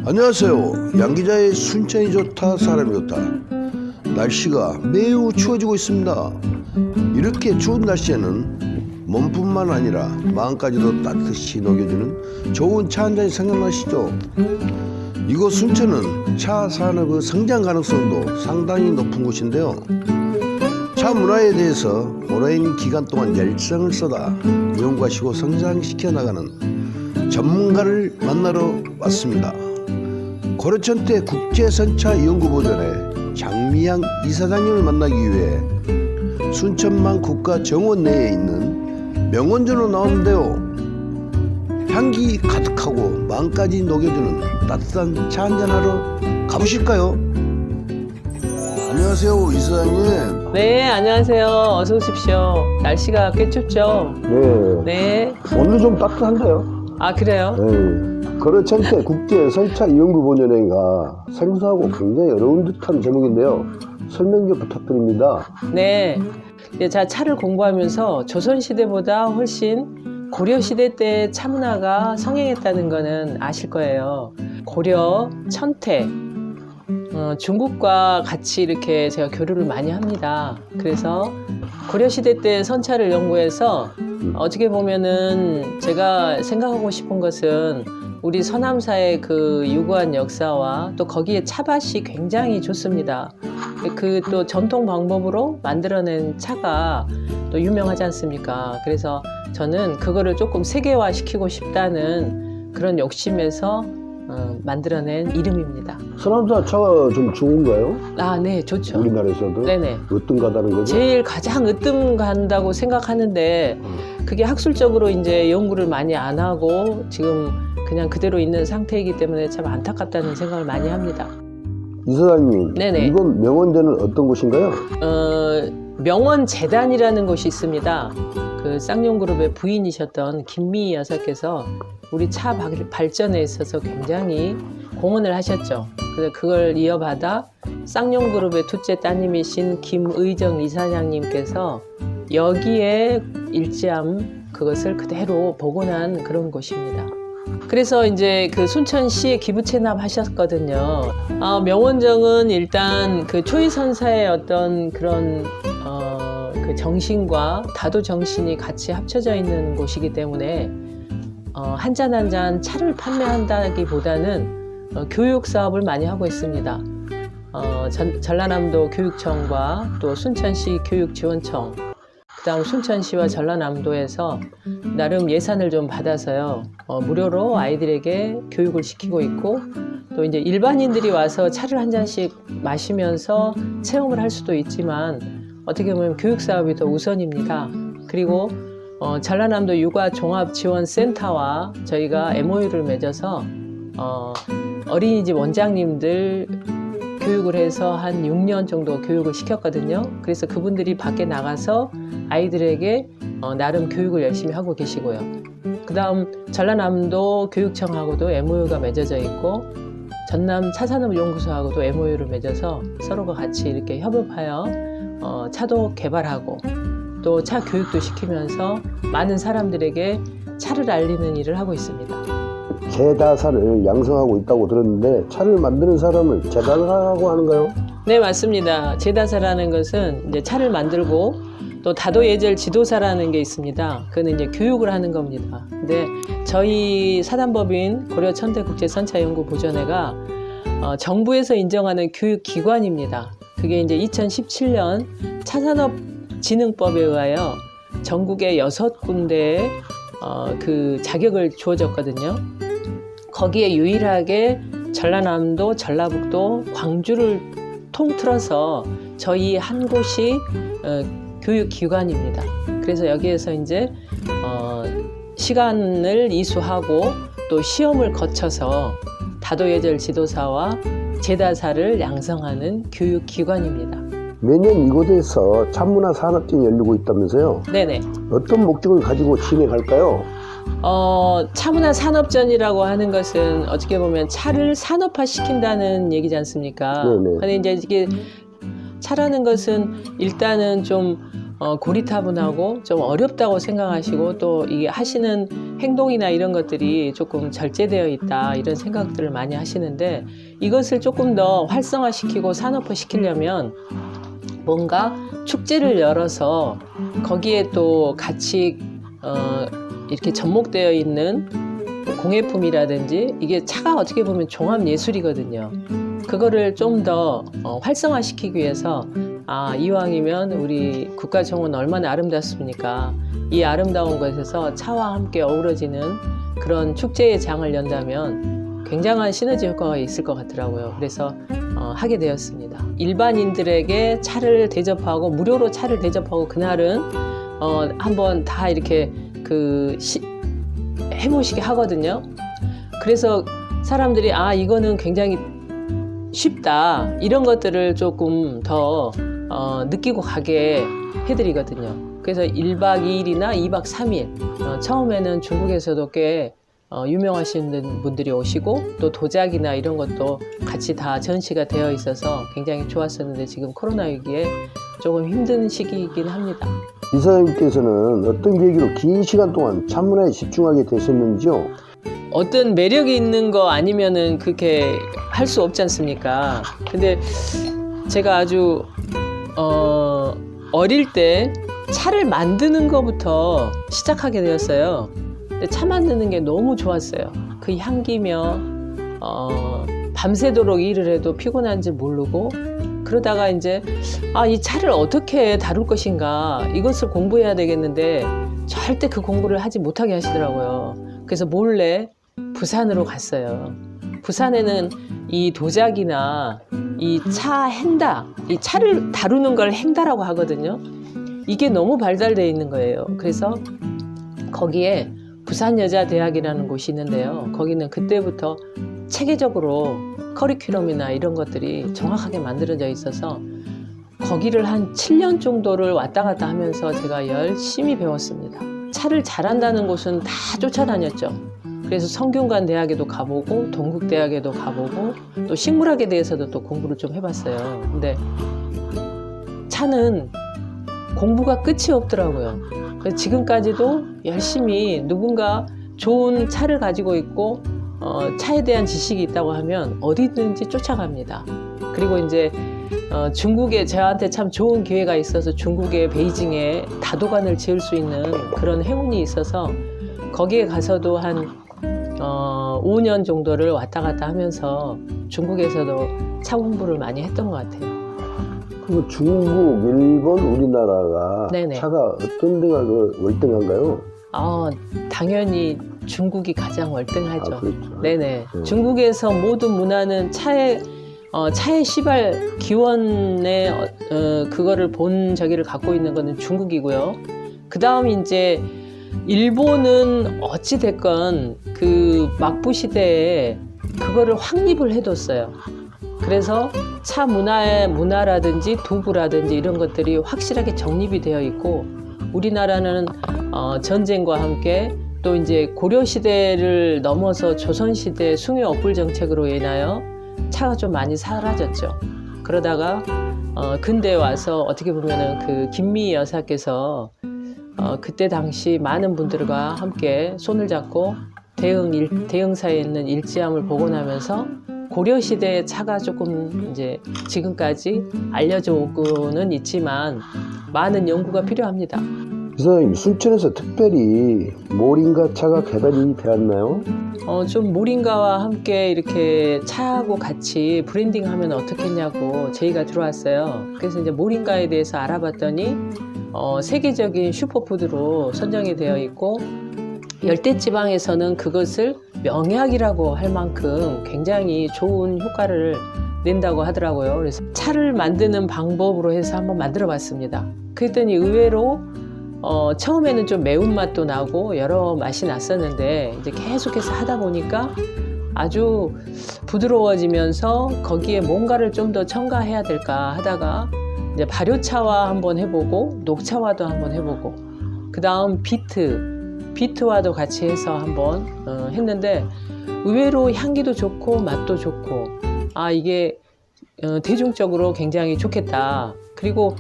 안녕하세요. 양기자의 순천이 좋다 사람이 좋다. 날씨가 매우 추워지고 있습니다. 이렇게 추운 날씨에는 몸뿐만 아니라 마음까지도 따뜻이 녹여주는 좋은 차 한 잔이 생각나시죠? 이곳 순천은 차 산업의 성장 가능성도 상당히 높은 곳인데요. 차 문화에 대해서 오랜 기간 동안 열정을 쏟아 연구하시고 성장시켜 나가는 전문가를 만나러 왔습니다. 고려천태 국제선차연구보존의 장미양 이사장님을 만나기 위해 순천만 국가정원 내에 있는 명원전으로 나왔는데요. 향기 가득하고 마음까지 녹여주는 따뜻한 차 한잔하러 가보실까요? 안녕하세요, 이사장님. 네, 안녕하세요. 어서 오십시오. 날씨가 꽤 춥죠? 네. 네. 오늘 좀 따뜻한데요? 아, 그래요? 네. 고려천태 국제선차연구보존회가 생소하고 굉장히 어려운 듯한 제목인데요. 설명 좀 부탁드립니다. 네. 제가 차를 공부하면서 조선시대보다 훨씬 고려시대 때 차 문화가 성행했다는 거는 아실 거예요. 고려, 천태, 중국과 같이 이렇게 제가 교류를 많이 합니다. 그래서 고려시대 때 선차를 연구해서 어떻게 보면은 제가 생각하고 싶은 것은 우리 서남사의 그 유구한 역사와 또 거기에 차밭이 굉장히 좋습니다. 그 또 전통 방법으로 만들어낸 차가 또 유명하지 않습니까? 그래서 저는 그거를 조금 세계화 시키고 싶다는 그런 욕심에서 만들어낸 이름입니다. 서남사 차가 좀 좋은가요? 아, 네, 좋죠. 우리나라에서도? 네네. 으뜸가다는 거죠? 제일 가장 으뜸 간다고 생각하는데 그게 학술적으로 이제 연구를 많이 안 하고 지금 그냥 그대로 있는 상태이기 때문에 참 안타깝다는 생각을 많이 합니다. 이사장님, 네네. 이번 명원전은 어떤 곳인가요? 명원재단이라는 곳이 있습니다. 그 쌍용그룹의 부인이셨던 김미희 여사께서 우리 차 발전에 있어서 굉장히 공헌을 하셨죠. 그래서 그걸 이어받아 쌍용그룹의 둘째 따님이신 김의정 이사장님께서 여기에 일제함 그것을 그대로 복원한 그런 곳입니다. 그래서 이제 그 순천시에 기부 체납하셨거든요. 명원정은 일단 그 초이선사의 어떤 그런 그 정신과 다도 정신이 같이 합쳐져 있는 곳이기 때문에 한 잔 한 잔 차를 판매한다기보다는 교육 사업을 많이 하고 있습니다. 전라남도 교육청과 또 순천시 교육지원청, 그다음 순천시와 전라남도에서 나름 예산을 좀 받아서요, 무료로 아이들에게 교육을 시키고 있고, 또 이제 일반인들이 와서 차를 한 잔씩 마시면서 체험을 할 수도 있지만 어떻게 보면 교육 사업이 더 우선입니다. 그리고 전라남도 육아종합지원센터와 저희가 MOU를 맺어서 어린이집 원장님들 교육을 해서 한 6년 정도 교육을 시켰거든요. 그래서 그분들이 밖에 나가서 아이들에게 나름 교육을 열심히 하고 계시고요. 그 다음 전라남도 교육청하고도 MOU가 맺어져 있고 전남 차산업연구소하고도 MOU를 맺어서 서로가 같이 이렇게 협업하여 차도 개발하고 또 차 교육도 시키면서 많은 사람들에게 차를 알리는 일을 하고 있습니다. 제다사를 양성하고 있다고 들었는데 차를 만드는 사람을 제다사라고 하는가요? 네, 맞습니다. 제다사라는 것은 이제 차를 만들고 또 다도예절 지도사라는 게 있습니다. 그는 이제 교육을 하는 겁니다. 근데 저희 사단법인 고려천태국제선차연구보존회가 정부에서 인정하는 교육기관입니다. 그게 이제 2017년 차산업진흥법에 의하여 전국에 6군데에 그 자격을 주어졌거든요. 거기에 유일하게 전라남도, 전라북도, 광주를 통틀어서 저희 한 곳이 교육기관입니다. 그래서 여기에서 이제 시간을 이수하고 또 시험을 거쳐서 다도예절 지도사와 제다사를 양성하는 교육기관입니다. 매년 이곳에서 차문화 산업전이 열리고 있다면서요? 네네. 어떤 목적을 가지고 진행할까요? 차문화 산업전이라고 하는 것은 어떻게 보면 차를 산업화 시킨다는 얘기지 않습니까? 네네. 근데 이제 이게 차라는 것은 일단은 좀 고리타분하고 좀 어렵다고 생각하시고 또 이게 하시는 행동이나 이런 것들이 조금 절제되어 있다 이런 생각들을 많이 하시는데 이것을 조금 더 활성화시키고 산업화시키려면 뭔가 축제를 열어서 거기에 또 같이 이렇게 접목되어 있는 공예품이라든지 이게 차가 어떻게 보면 종합예술이거든요. 그거를 좀 더 활성화시키기 위해서 이왕이면 우리 국가정원 얼마나 아름답습니까? 이 아름다운 곳에서 차와 함께 어우러지는 그런 축제의 장을 연다면 굉장한 시너지 효과가 있을 것 같더라고요. 그래서 하게 되었습니다. 일반인들에게 차를 대접하고 무료로 차를 대접하고 그날은 한번 다 이렇게 해보시게 하거든요. 그래서 사람들이 이거는 굉장히 쉽다 이런 것들을 조금 더 느끼고 가게 해드리거든요. 그래서 1박 2일이나 2박 3일 처음에는 중국에서도 꽤 유명하신 분들이 오시고 또 도자기나 이런 것도 같이 다 전시가 되어 있어서 굉장히 좋았었는데 지금 코로나 위기에 조금 힘든 시기이긴 합니다. 이사장님께서는 어떤 계기로 긴 시간 동안 차문화에 집중하게 되셨는지요? 어떤 매력이 있는 거 아니면은 그렇게 할 수 없지 않습니까? 근데 제가 아주 어릴 때 차를 만드는 것부터 시작하게 되었어요. 근데 차 만드는 게 너무 좋았어요. 그 향기며 밤새도록 일을 해도 피곤한지 모르고 그러다가 이제 이 차를 어떻게 다룰 것인가 이것을 공부해야 되겠는데 절대 그 공부를 하지 못하게 하시더라고요. 그래서 몰래 부산으로 갔어요. 부산에는 이 도자기나 이 차 행다, 이 차를 다루는 걸 행다라고 하거든요. 이게 너무 발달되어 있는 거예요. 그래서 거기에 부산여자대학이라는 곳이 있는데요. 거기는 그때부터 체계적으로 커리큘럼이나 이런 것들이 정확하게 만들어져 있어서 거기를 한 7년 정도를 왔다 갔다 하면서 제가 열심히 배웠습니다. 차를 잘한다는 곳은 다 쫓아다녔죠. 그래서 성균관 대학에도 가보고 동국대학에도 가보고 또 식물학에 대해서도 또 공부를 좀 해봤어요. 근데 차는 공부가 끝이 없더라고요. 그래서 지금까지도 열심히 누군가 좋은 차를 가지고 있고 차에 대한 지식이 있다고 하면 어디든지 쫓아갑니다. 그리고 이제 중국에 저한테 참 좋은 기회가 있어서 중국의 베이징에 다도관을 지을 수 있는 그런 행운이 있어서 거기에 가서도 한 5년 정도를 왔다 갔다 하면서 중국에서도 차 공부를 많이 했던 것 같아요. 그럼 중국, 일본, 우리나라가 네네. 차가 어떤 데가 월등한가요? 당연히 중국이 가장 월등하죠. 그렇죠. 네네. 중국에서 모든 문화는 차의 시발 기원의 그거를 본 저기를 갖고 있는 거는 중국이고요. 그 다음 이제 일본은 어찌 됐건 그 막부 시대에 그거를 확립을 해뒀어요. 그래서 차 문화라든지 도구라든지 이런 것들이 확실하게 정립이 되어 있고 우리나라는 전쟁과 함께 또 이제 고려 시대를 넘어서 조선 시대 숭유 억불 정책으로 인하여 차가 좀 많이 사라졌죠. 그러다가 근대에 와서 어떻게 보면은 그 김미 여사께서 그때 당시 많은 분들과 함께 손을 잡고 대흥사에 있는 일지함을 복원하면서 고려 시대의 차가 조금 이제 지금까지 알려져 오고는 있지만 많은 연구가 필요합니다. 이사장님, 순천에서 특별히 모린가 차가 개발이 되었나요? 좀 모린가와 함께 이렇게 차하고 같이 브랜딩하면 어떻겠냐고 제의가 들어왔어요. 그래서 이제 모린가에 대해서 알아봤더니 세계적인 슈퍼푸드로 선정이 되어 있고 열대지방에서는 그것을 명약이라고 할 만큼 굉장히 좋은 효과를 낸다고 하더라고요. 그래서 차를 만드는 방법으로 해서 한번 만들어 봤습니다. 그랬더니 의외로 처음에는 좀 매운맛도 나고 여러 맛이 났었는데 이제 계속해서 하다 보니까 아주 부드러워지면서 거기에 뭔가를 좀 더 첨가해야 될까 하다가 이제 발효차와 한번 해보고 녹차와도 한번 해보고 그 다음 비트와도 같이 해서 한번 했는데 의외로 향기도 좋고 맛도 좋고 이게 대중적으로 굉장히 좋겠다. 그리고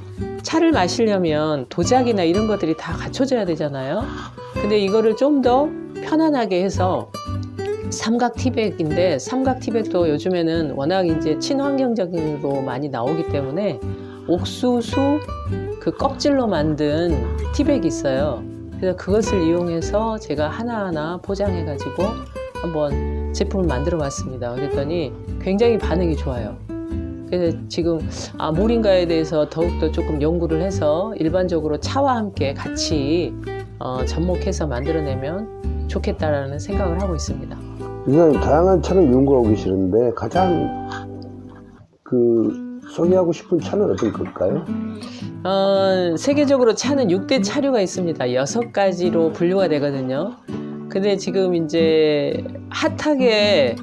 차를 마시려면 도자기나 이런 것들이 다 갖춰져야 되잖아요. 근데 이거를 좀 더 편안하게 해서 삼각 티백인데, 삼각 티백도 요즘에는 워낙 이제 친환경적인 거 많이 나오기 때문에 옥수수 그 껍질로 만든 티백이 있어요. 그래서 그것을 이용해서 제가 하나하나 포장해 가지고 한번 제품을 만들어 봤습니다. 그랬더니 굉장히 반응이 좋아요. 그래서 지금 모링가에 대해서 더욱더 조금 연구를 해서 일반적으로 차와 함께 같이 접목해서 만들어내면 좋겠다라는 생각을 하고 있습니다. 이사님, 다양한 차를 연구하고 계시는데 가장 소개하고 싶은 차는 어떤 걸까요? 세계적으로 차는 6대 차류가 있습니다. 6가지로 분류가 되거든요. 근데 지금 이제 핫하게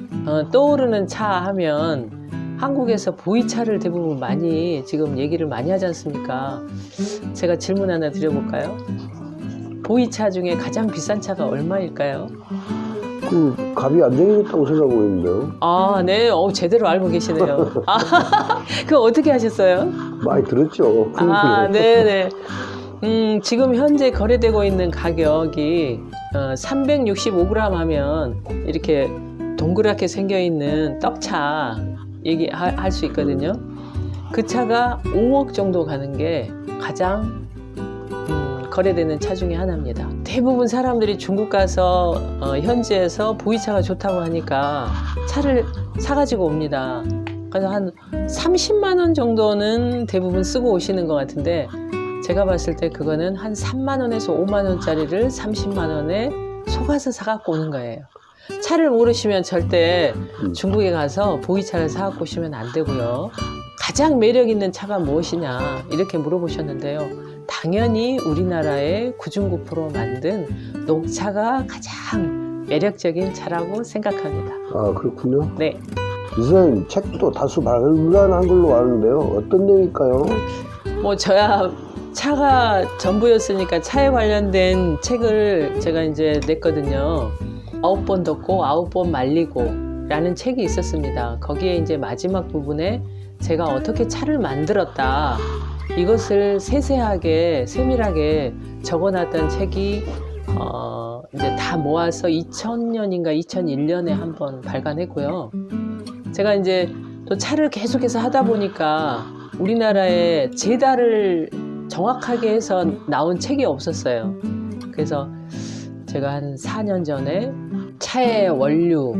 떠오르는 차 하면 한국에서 보이차를 대부분 많이 지금 얘기를 많이 하지 않습니까? 제가 질문 하나 드려볼까요? 보이차 중에 가장 비싼 차가 얼마일까요? 값이 안정해졌다고 생각하고 있는데요. 네. 제대로 알고 계시네요. 그거 어떻게 하셨어요? 많이 들었죠. 네네. 지금 현재 거래되고 있는 가격이 365g 하면 이렇게 동그랗게 생겨있는 떡차 얘기할 수 있거든요. 그 차가 5억 정도 가는 게 가장 거래되는 차 중에 하나입니다. 대부분 사람들이 중국 가서 현지에서 보이차가 좋다고 하니까 차를 사가지고 옵니다. 그래서 한 30만 원 정도는 대부분 쓰고 오시는 것 같은데, 제가 봤을 때 그거는 한 3만 원에서 5만 원짜리를 30만 원에 속아서 사갖고 오는 거예요. 차를 모르시면 절대 중국에 가서 보이차를 사갖고 오시면 안 되고요. 가장 매력 있는 차가 무엇이냐 이렇게 물어보셨는데요. 당연히 우리나라의 구중구포로 만든 녹차가 가장 매력적인 차라고 생각합니다. 그렇군요. 네. 이사님, 책도 다수 발간한 걸로 아는데요. 어떤 내용일까요? 저야 차가 전부였으니까 차에 관련된 책을 제가 이제 냈거든요. 9번 덮고 9번 말리고 라는 책이 있었습니다. 거기에 이제 마지막 부분에 제가 어떻게 차를 만들었다, 이것을 세세하게 세밀하게 적어놨던 책이 이제 다 모아서 2000년인가 2001년에 한번 발간했고요. 제가 이제 또 차를 계속해서 하다 보니까 우리나라에 제달을 정확하게 해서 나온 책이 없었어요. 그래서 제가 한 4년 전에 차의 원료,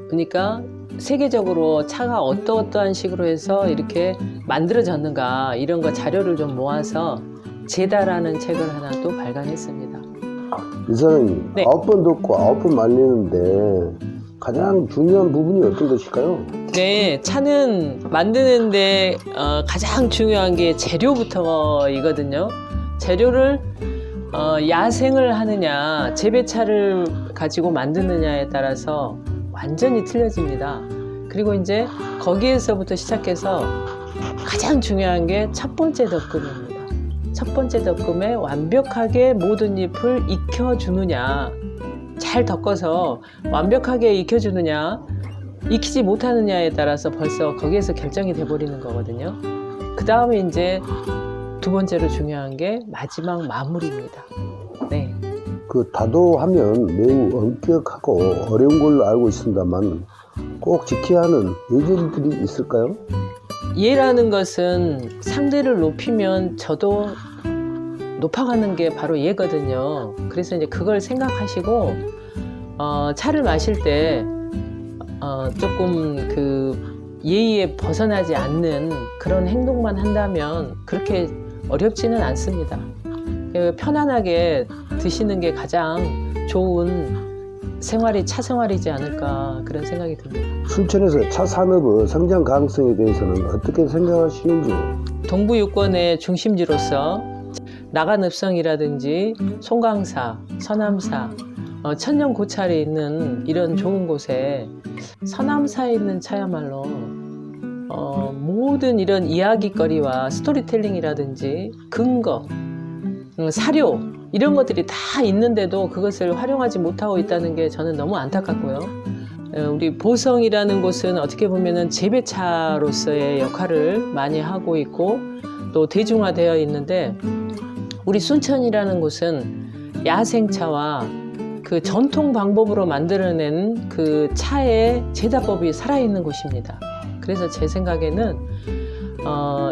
그러니까 세계적으로 차가 어떠한 식으로 해서 이렇게 만들어졌는가 이런 거 자료를 좀 모아서 제다라는 책을 하나 또 발간했습니다. 이사님, 네. 9번 덮고 9번 말리는데 가장 중요한 부분이 어떤 것일까요? 네, 차는 만드는데 가장 중요한 게 재료부터이거든요. 재료를 야생을 하느냐 재배차를 가지고 만드느냐에 따라서 완전히 틀려집니다. 그리고 이제 거기에서부터 시작해서 가장 중요한 게 첫 번째 덕금입니다. 첫 번째 덕금에 완벽하게 모든 잎을 익혀주느냐, 잘 덮어서 완벽하게 익혀주느냐, 익히지 못하느냐에 따라서 벌써 거기에서 결정이 돼버리는 거거든요. 그 다음에 이제 두 번째로 중요한 게 마지막 마무리입니다. 네. 다도하면 매우 엄격하고 어려운 걸로 알고 있습니다만 꼭 지켜야 하는 예절들이 있을까요? 예라는 것은 상대를 높이면 저도 높아가는 게 바로 예거든요. 그래서 이제 그걸 생각하시고 차를 마실 때 조금 예의에 벗어나지 않는 그런 행동만 한다면 그렇게 어렵지는 않습니다. 편안하게 드시는 게 가장 좋은 차 생활이지 않을까 그런 생각이 듭니다. 순천에서 차 산업의 성장 가능성에 대해서는 어떻게 생각하시는지? 동부 유권의 중심지로서 나간읍성이라든지 송강사, 서남사, 천년 고찰이 있는 이런 좋은 곳에 서남사에 있는 차야말로 모든 이런 이야기거리와 스토리텔링이라든지 근거, 사료 이런 것들이 다 있는데도 그것을 활용하지 못하고 있다는 게 저는 너무 안타깝고요. 우리 보성이라는 곳은 어떻게 보면은 재배차로서의 역할을 많이 하고 있고 또 대중화되어 있는데 우리 순천이라는 곳은 야생차와 그 전통 방법으로 만들어낸 그 차의 제다법이 살아있는 곳입니다. 그래서 제 생각에는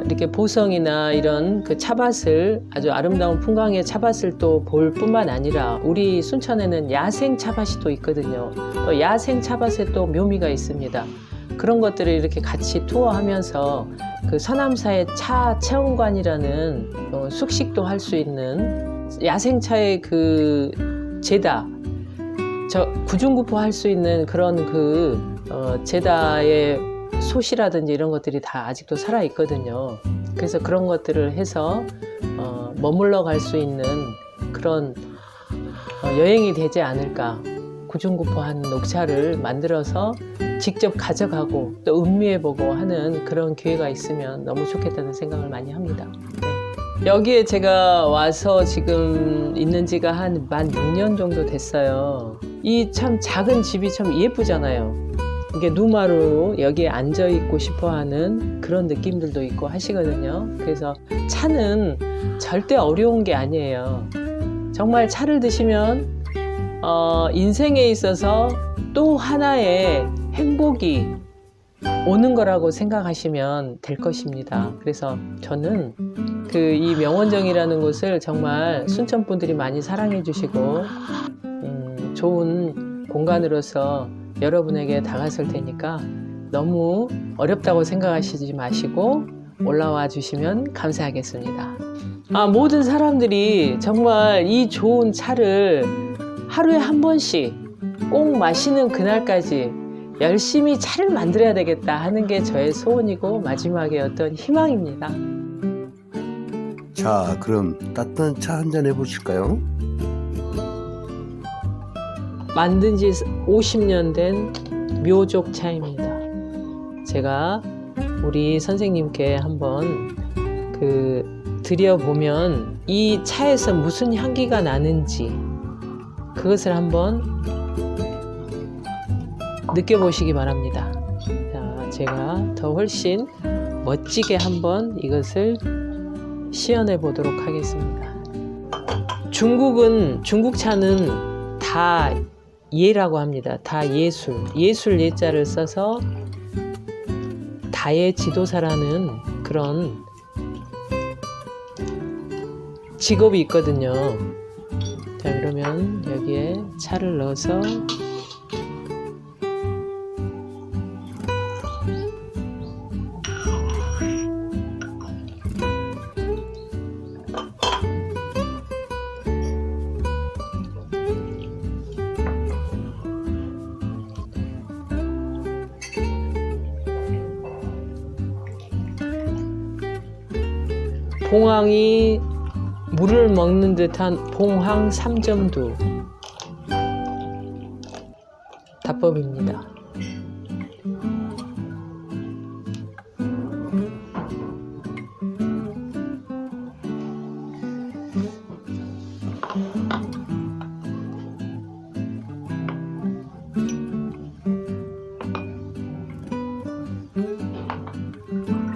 이렇게 보성이나 이런 그 차밭을 아주 아름다운 풍광의 차밭을 또 볼 뿐만 아니라 우리 순천에는 야생 차밭이 또 있거든요. 또 야생 차밭에 또 묘미가 있습니다. 그런 것들을 이렇게 같이 투어하면서 그 서남사의 차 체험관이라는 숙식도 할 수 있는 야생차의 그 제다, 구중구포 할 수 있는 그런 그 제다의 솥이라든지 이런 것들이 다 아직도 살아 있거든요. 그래서 그런 것들을 해서 머물러 갈 수 있는 그런 여행이 되지 않을까. 구중구포한 녹차를 만들어서 직접 가져가고 또 음미해보고 하는 그런 기회가 있으면 너무 좋겠다는 생각을 많이 합니다. 네. 여기에 제가 와서 지금 있는 지가 한 만 6년 정도 됐어요. 이 참 작은 집이 참 예쁘잖아요. 이게 누마루 여기에 앉아 있고 싶어 하는 그런 느낌들도 있고 하시거든요. 그래서 차는 절대 어려운 게 아니에요. 정말 차를 드시면 인생에 있어서 또 하나의 행복이 오는 거라고 생각하시면 될 것입니다. 그래서 저는 이 명원정이라는 곳을 정말 순천 분들이 많이 사랑해 주시고 좋은 공간으로서 여러분에게 다가설 테니까 너무 어렵다고 생각하시지 마시고 올라와 주시면 감사하겠습니다. 모든 사람들이 정말 이 좋은 차를 하루에 한 번씩 꼭 마시는 그날까지 열심히 차를 만들어야 되겠다 하는 게 저의 소원이고 마지막에 어떤 희망입니다. 자, 그럼 따뜻한 차 한잔 해보실까요? 만든 지 50년 된 묘족 차입니다. 제가 우리 선생님께 한번 드려보면 이 차에서 무슨 향기가 나는지 그것을 한번 느껴보시기 바랍니다. 자, 제가 더 훨씬 멋지게 한번 이것을 시연해 보도록 하겠습니다. 중국 차는 다 예라고 합니다. 다 예술 예자를 써서 다의 지도사라는 그런 직업이 있거든요. 자, 그러면 여기에 차를 넣어서 봉황이 물을 먹는 듯한 봉황 3점두 답법입니다.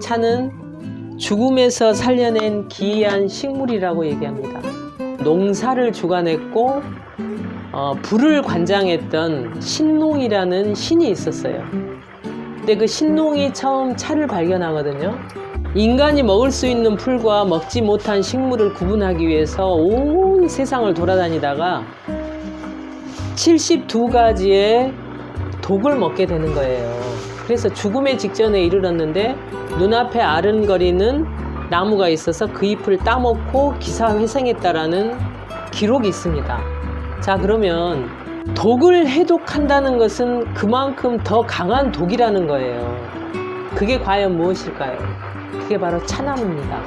차는 죽음에서 살려낸 기이한 식물이라고 얘기합니다. 농사를 주관했고 불을 관장했던 신농이라는 신이 있었어요. 근데 그 신농이 처음 차를 발견하거든요. 인간이 먹을 수 있는 풀과 먹지 못한 식물을 구분하기 위해서 온 세상을 돌아다니다가 72가지의 독을 먹게 되는 거예요. 그래서 죽음의 직전에 이르렀는데 눈앞에 아른거리는 나무가 있어서 그 잎을 따먹고 기사회생했다라는 기록이 있습니다. 자, 그러면 독을 해독한다는 것은 그만큼 더 강한 독이라는 거예요. 그게 과연 무엇일까요? 그게 바로 차나무입니다.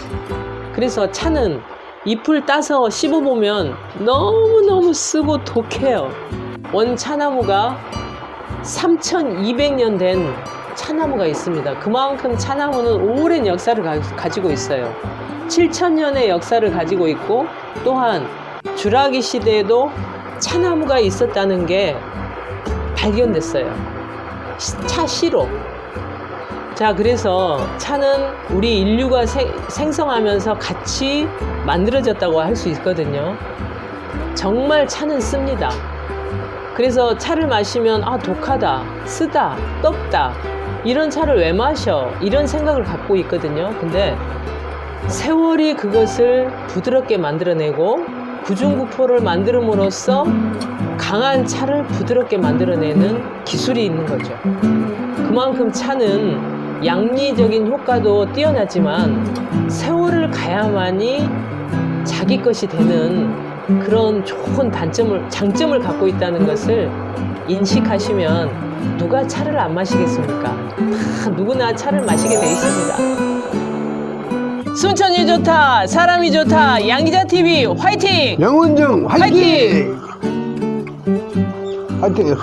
그래서 차는 잎을 따서 씹어보면 너무너무 쓰고 독해요. 원차나무가 3200년 된 차나무가 있습니다. 그만큼 차나무는 오랜 역사를 가지고 있어요. 7000년의 역사를 가지고 있고 또한 주라기 시대에도 차나무가 있었다는 게 발견됐어요. 차시로. 자, 그래서 차는 우리 인류가 생성하면서 같이 만들어졌다고 할 수 있거든요. 정말 차는 씁니다. 그래서 차를 마시면 아, 독하다, 쓰다, 떴다, 이런 차를 왜 마셔? 이런 생각을 갖고 있거든요. 근데 세월이 그것을 부드럽게 만들어내고 구중구포를 만들음으로써 강한 차를 부드럽게 만들어내는 기술이 있는 거죠. 그만큼 차는 양리적인 효과도 뛰어나지만 세월을 가야만이 자기 것이 되는 그런 좋은 장점을 갖고 있다는 것을 인식하시면 누가 차를 안 마시겠습니까? 다 누구나 차를 마시게 돼 있습니다. 순천이 좋다, 사람이 좋다, 양기자TV 화이팅! 명은정 화이팅! 화이팅!